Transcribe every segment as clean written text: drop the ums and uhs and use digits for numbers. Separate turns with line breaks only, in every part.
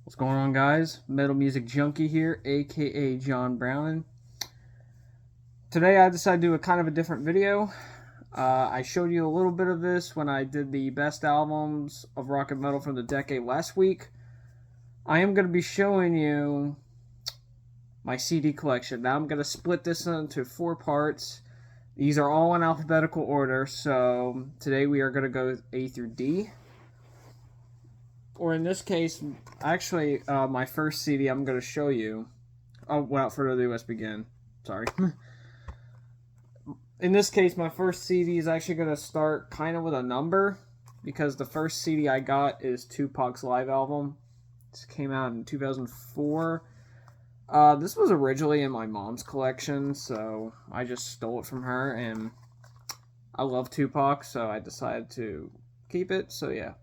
What's going on, guys? Metal Music Junkie here, aka John Browning. Today I decided to do a kind of a different video. I showed you a little bit of this when I did the best albums of rock and metal from the decade last week. I am going to be showing you my CD collection. Now I'm going to split this into 4 parts. These are all in alphabetical order, so today we are going to go A through D. Or in this case, actually, my first CD I'm going to show you. Oh, without further ado, let's begin. Sorry. In this case, my first CD is actually going to start kind of with a number, because the first CD I got is Tupac's live album. This came out in 2004. This was originally in my mom's collection, so I just stole it from her, and I love Tupac, so I decided to keep it. So yeah,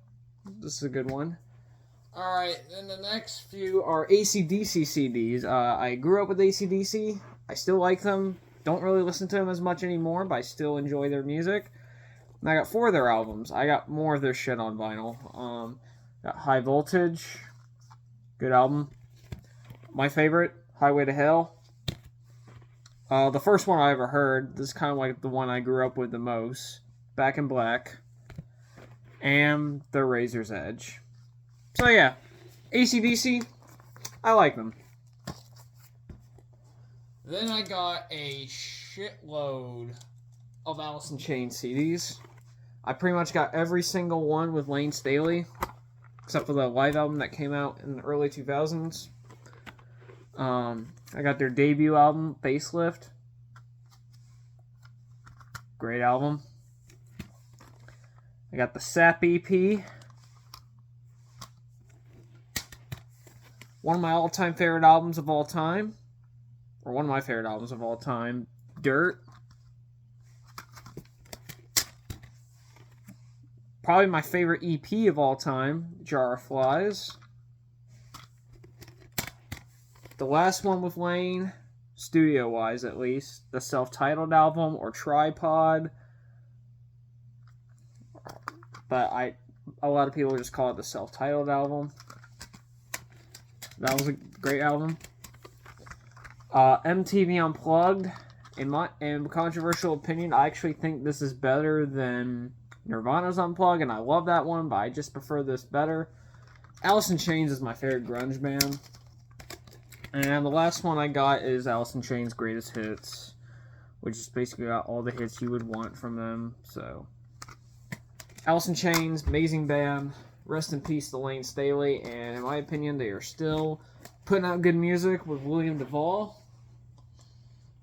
this is a good one. Alright, then the next few are AC/DC CDs. I grew up with AC/DC. I still like them. Don't really listen to them as much anymore, but I still enjoy their music. And I got 4 of their albums. I got more of their shit on vinyl. Got High Voltage. Good album. My favorite, Highway to Hell. The first one I ever heard. This is kind of like the one I grew up with the most. Back in Black. And The Razor's Edge. So yeah, AC/DC, I like them. Then I got a shitload of Alice in Chains CDs. I pretty much got every single one with Lane Staley, except for the live album that came out in the early 2000s. I got their debut album, Facelift. Great album. I got the Sap EP. One of my all-time favorite albums of all time, or one of my favorite albums of all time, Dirt. Probably my favorite EP of all time, Jar of Flies. The last one with Lane, studio-wise at least, the self-titled album, or Tripod. But a lot of people just call it the self-titled album. That was a great album. MTV Unplugged. In my controversial opinion, I actually think this is better than Nirvana's Unplugged, and I love that one, but I just prefer this better. Alice in Chains is my favorite grunge band. And the last one I got is Alice in Chains' Greatest Hits, which is basically got all the hits you would want from them. So, Alice in Chains, amazing band. Rest in peace to Lane Staley, and in my opinion, they are still putting out good music with William DuVall.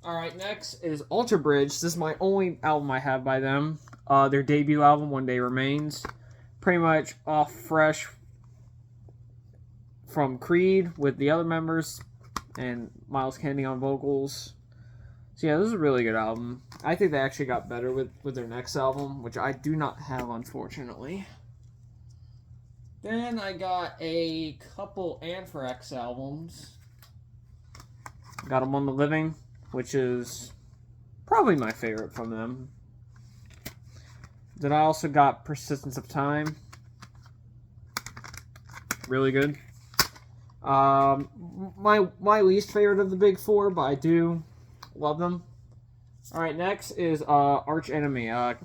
Alright, next is Alter Bridge. This is my only album I have by them. Their debut album, One Day Remains. Pretty much off fresh from Creed with the other members and Miles Kennedy on vocals. So yeah, this is a really good album. I think they actually got better with their next album, which I do not have, unfortunately. Then I got a couple Anthrax albums. Got them on the Living, which is probably my favorite from them. Then I also got Persistence of Time. Really good. My least favorite of the big 4, but I do love them. Alright, next is Arch Enemy. I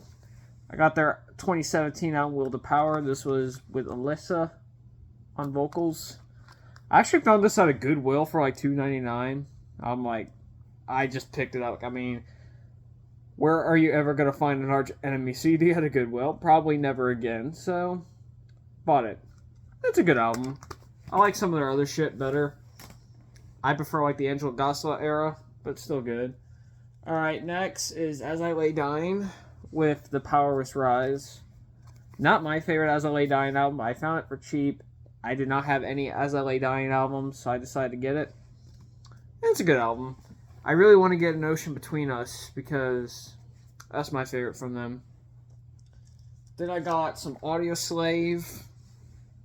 got their 2017 album, Will to Power. This was with Alyssa on vocals. I actually found this at a Goodwill for like $2.99. I'm like, I just picked it up. I mean, where are you ever going to find an Arch Enemy CD at a Goodwill? Probably never again. So, bought it. It's a good album. I like some of their other shit better. I prefer like the Angela Gosselin era, but still good. Alright, next is As I Lay Dying with The Powerless Rise. Not my favorite As I Lay Dying album, but I found it for cheap. I did not have any As I Lay Dying albums, so I decided to get it. It's a good album. I really want to get An Ocean Between Us, because that's my favorite from them. Then I got some Audioslave.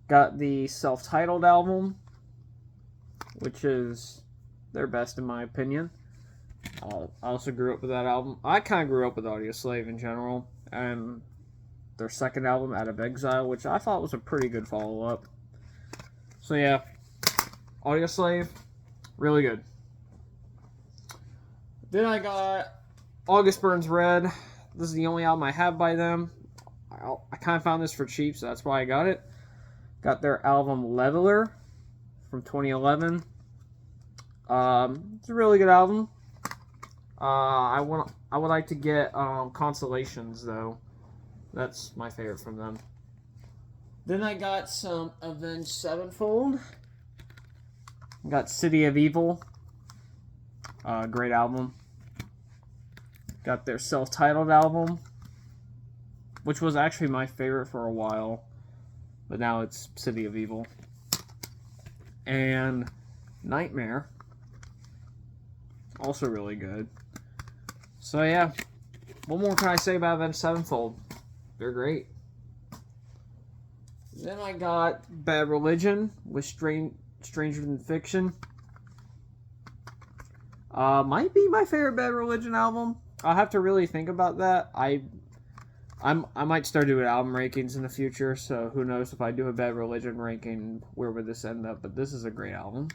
Got the self-titled album, which is their best in my opinion. I also grew up with that album. I kind of grew up with Audioslave in general, and their second album, Out of Exile, which I thought was a pretty good follow-up. So yeah, Audioslave, really good. Then I got August Burns Red. This is the only album I have by them. I kind of found this for cheap, so that's why I got it. Got their album Leveler from 2011. It's a really good album. I would like to get Constellations though. That's my favorite from them. Then I got some Avenged Sevenfold. Got City of Evil. Great album. Got their self-titled album, which was actually my favorite for a while, but now it's City of Evil. And Nightmare, also really good. So yeah, what more can I say about Avenged Sevenfold? They're great. Then I got Bad Religion with Stranger Than Fiction. Might be my favorite Bad Religion album. I'll have to really think about that. I might start doing album rankings in the future, so who knows if I do a Bad Religion ranking, where would this end up? But this is a great album.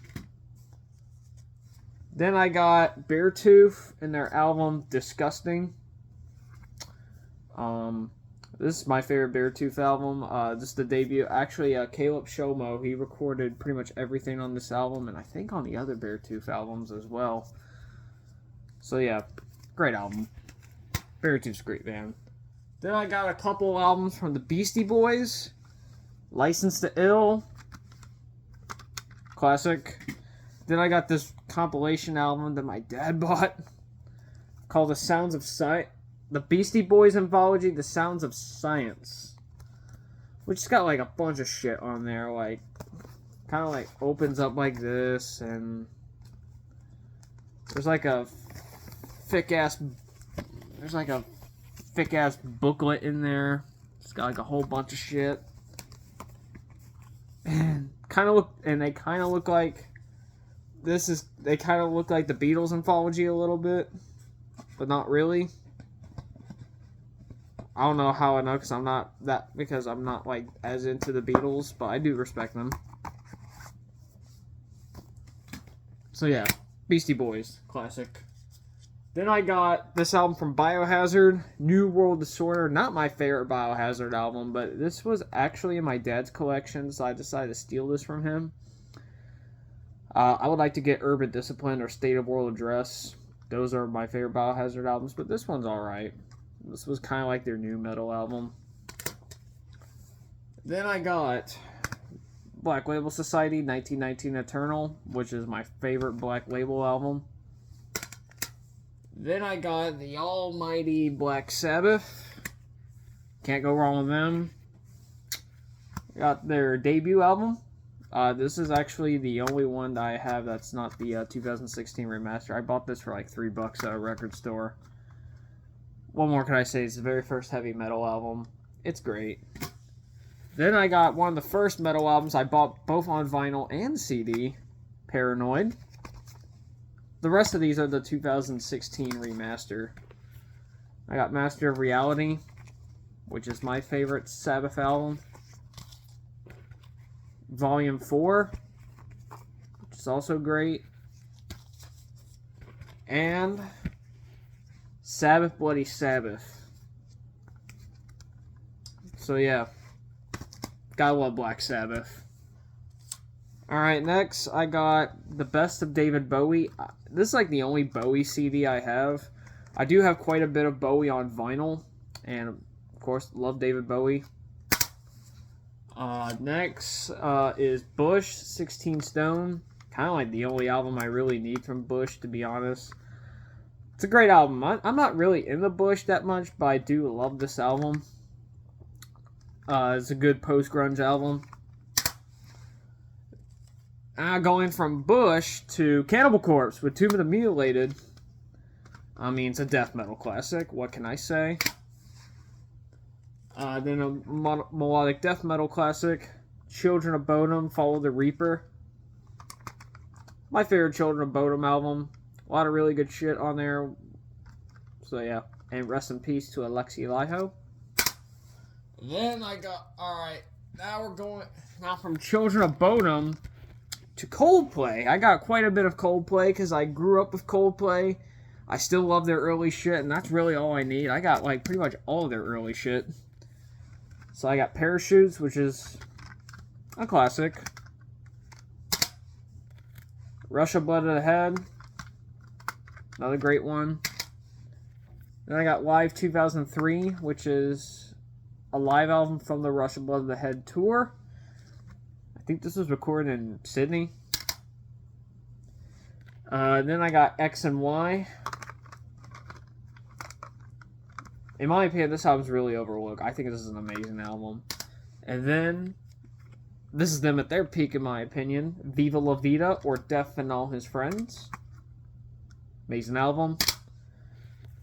Then I got Beartooth and their album Disgusting. This is my favorite Beartooth album. This is the debut. Actually, Caleb Shomo, he recorded pretty much everything on this album, and I think on the other Beartooth albums as well. So yeah, great album. Beartooth's a great band. Then I got a couple albums from the Beastie Boys. License to Ill. Classic. Then I got this compilation album that my dad bought called The Sounds of Science. The Beastie Boys Anthology, The Sounds of Science. Which has got like a bunch of shit on there. Like, kind of like opens up like this. And there's like a thick ass booklet in there. It's got like a whole bunch of shit. And they kind of look like the Beatles Anthology a little bit, but not really. I don't know how I know because I'm not like as into the Beatles, but I do respect them. So yeah, Beastie Boys, classic. Then I got this album from Biohazard, New World Disorder. Not my favorite Biohazard album, but this was actually in my dad's collection, so I decided to steal this from him. I would like to get Urban Discipline or State of World Address. Those are my favorite Biohazard albums, but this one's alright. This was kind of like their new metal album. Then I got Black Label Society, 1919 Eternal, which is my favorite Black Label album. Then I got the almighty Black Sabbath. Can't go wrong with them. Got their debut album. This is actually the only one that I have that's not the 2016 remaster. I bought this for like $3 at a record store. What more can I say? It's the very first heavy metal album. It's great. Then I got one of the first metal albums I bought both on vinyl and CD, Paranoid. The rest of these are the 2016 remaster. I got Master of Reality, which is my favorite Sabbath album. Volume 4, which is also great. And Sabbath Bloody Sabbath. So yeah, gotta love Black Sabbath. Alright, next I got The Best of David Bowie. This is like the only Bowie CD I have. I do have quite a bit of Bowie on vinyl, and of course love David Bowie. Next is Bush, 16 Stone. Kind of like the only album I really need from Bush, to be honest. It's a great album. I'm not really into Bush that much, but I do love this album. It's a good post-grunge album. Going from Bush to Cannibal Corpse with Tomb of the Mutilated. I mean, it's a death metal classic. What can I say? Then a melodic death metal classic, Children of Bodom, Follow the Reaper. My favorite Children of Bodom album. A lot of really good shit on there. So yeah, and rest in peace to Alexi Laiho. Then I got, alright, now from Children of Bodom to Coldplay. I got quite a bit of Coldplay because I grew up with Coldplay. I still love their early shit, and that's really all I need. I got, like, pretty much all of their early shit. So I got Parachutes, which is a classic. Rush of Blood to the Head. Another great one. Then I got Live 2003, which is a live album from the Rush of Blood to the Head tour. I think this was recorded in Sydney. Then I got X and Y. In my opinion, this album's really overlooked. I think this is an amazing album. And then, this is them at their peak, in my opinion. Viva La Vida, or Death and All His Friends. Amazing album.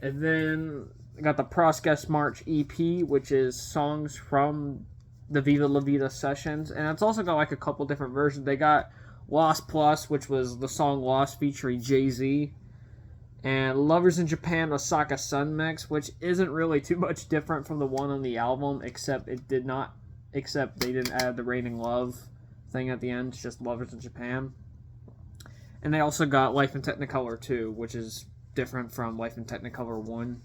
And then, I got the Proscess March EP, which is songs from the Viva La Vida sessions. And it's also got like a couple different versions. They got Lost Plus, which was the song Lost featuring Jay-Z. And Lovers in Japan, Osaka Sun Mix, which isn't really too much different from the one on the album, except they didn't add the Raining Love thing at the end. It's just Lovers in Japan. And they also got Life in Technicolor 2, which is different from Life in Technicolor 1.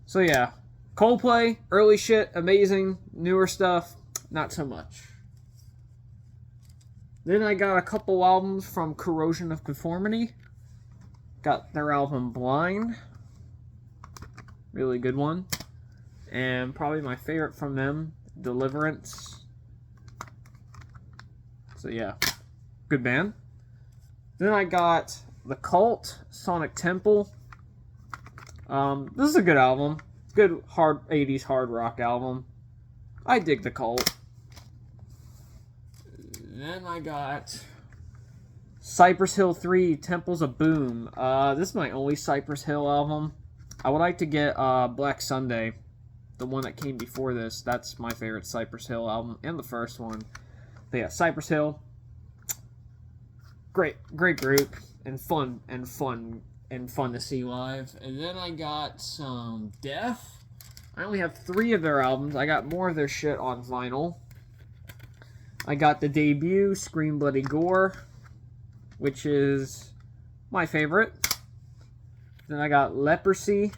So yeah, Coldplay, early shit, amazing. Newer stuff, not so much. Then I got a couple albums from Corrosion of Conformity. Got their album Blind. Really good one. And probably my favorite from them, Deliverance. So yeah, good band. Then I got The Cult, Sonic Temple. This is a good album. Good hard 80s hard rock album. I dig The Cult. Then I got Cypress Hill 3, Temples of Boom. This is my only Cypress Hill album. I would like to get Black Sunday, the one that came before this. That's my favorite Cypress Hill album, and the first one. But yeah, Cypress Hill. Great group, and fun to see live. And then I got some Death. I only have 3 of their albums. I got more of their shit on vinyl. I got the debut, Scream Bloody Gore, which is my favorite. Then I got Leprosy.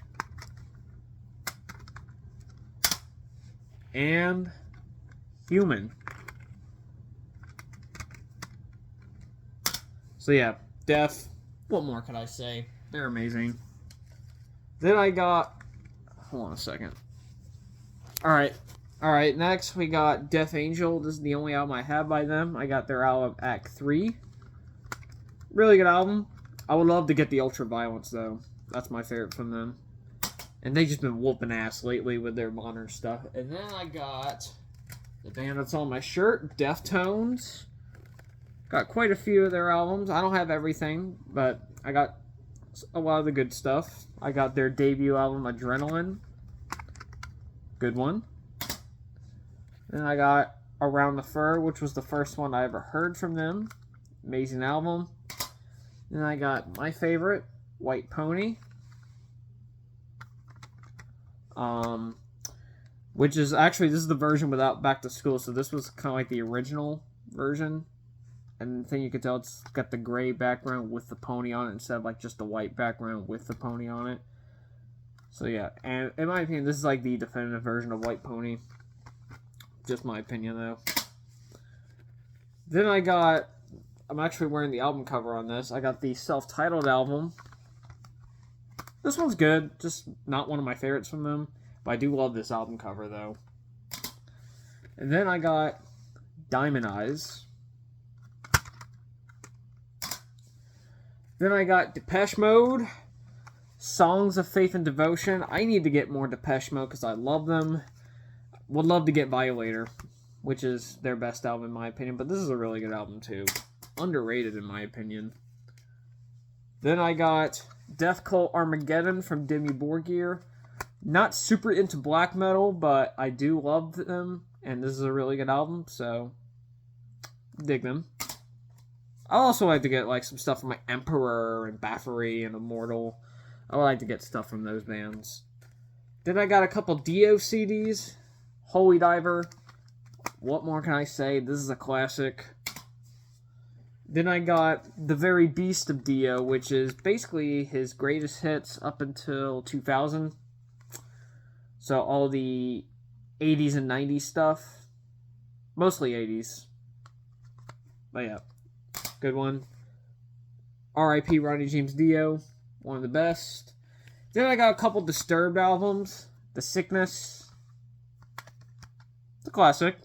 And Human. So yeah, Death. What more can I say? They're amazing. Then I got... Hold on a second. Alright, next we got Death Angel. This is the only album I have by them. I got their album Act 3. Really good album. I would love to get the Ultraviolence, though. That's my favorite from them. And they've just been whooping ass lately with their modern stuff. And then I got the band that's on my shirt, Deftones. Got quite a few of their albums. I don't have everything, but I got a lot of the good stuff. I got their debut album, Adrenaline. Good one. Then I got Around the Fur, which was the first one I ever heard from them. Amazing album. Then I got my favorite, White Pony. Which is actually, this is the version without Back to School, so this was kind of like the original version. And the thing you can tell, it's got the gray background with the pony on it instead of like just the white background with the pony on it. So yeah, and in my opinion, this is like the definitive version of White Pony. Just my opinion, though. Then I got... I'm actually wearing the album cover on this. I got the self-titled album. This one's good. Just not one of my favorites from them. But I do love this album cover, though. And then I got Diamond Eyes. Then I got Depeche Mode. Songs of Faith and Devotion. I need to get more Depeche Mode because I love them. Would love to get Violator, which is their best album in my opinion, but this is a really good album too. Underrated in my opinion. Then I got Death Cult Armageddon from Dimmu Borgir. Not super into black metal, but I do love them, and this is a really good album, so dig them. I also like to get like some stuff from like Emperor and Bathory and Immortal. I would like to get stuff from those bands. Then I got a couple Dio CDs. Holy Diver. What more can I say? This is a classic. Then I got The Very Beast of Dio, which is basically his greatest hits up until 2000. So all the 80s and 90s stuff. Mostly 80s. But yeah, good one. R.I.P. Ronnie James Dio, one of the best. Then I got a couple Disturbed albums. The Sickness. It's a classic.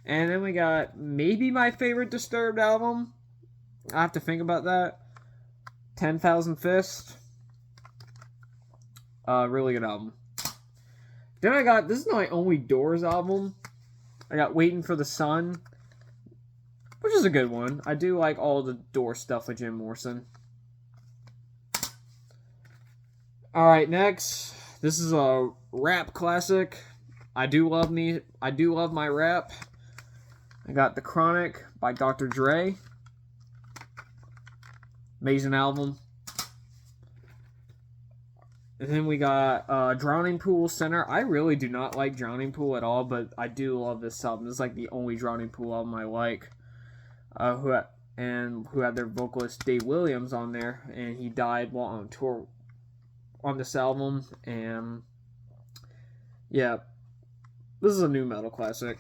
And then we got maybe my favorite Disturbed album. I have to think about that. 10,000 Fists. Really good album. Then I got, this is my only Doors album. I got Waiting for the Sun, which is a good one. I do like all the Doors stuff with Jim Morrison. Alright, next. This is a rap classic. I do love my rap. I got The Chronic by Dr. Dre. Amazing album. And then we got Drowning Pool Center. I really do not like Drowning Pool at all, but I do love this album. This is like the only Drowning Pool album I like. Who had their vocalist Dave Williams on there, and he died while on tour on this album. And yeah, this is a new metal classic.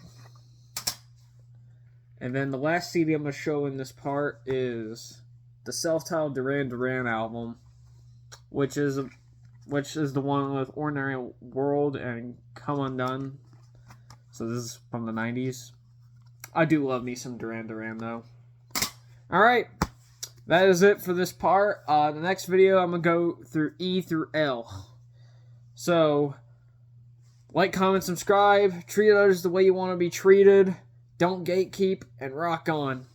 And then the last CD I'm gonna show in this part is the self-titled Duran Duran album, which is the one with Ordinary World and Come Undone. So this is from the 90s. I do love me some Duran Duran, though. Alright, that is it for this part. The next video, I'm going to go through E through L. So, like, comment, subscribe. Treat others the way you want to be treated. Don't gatekeep, and rock on.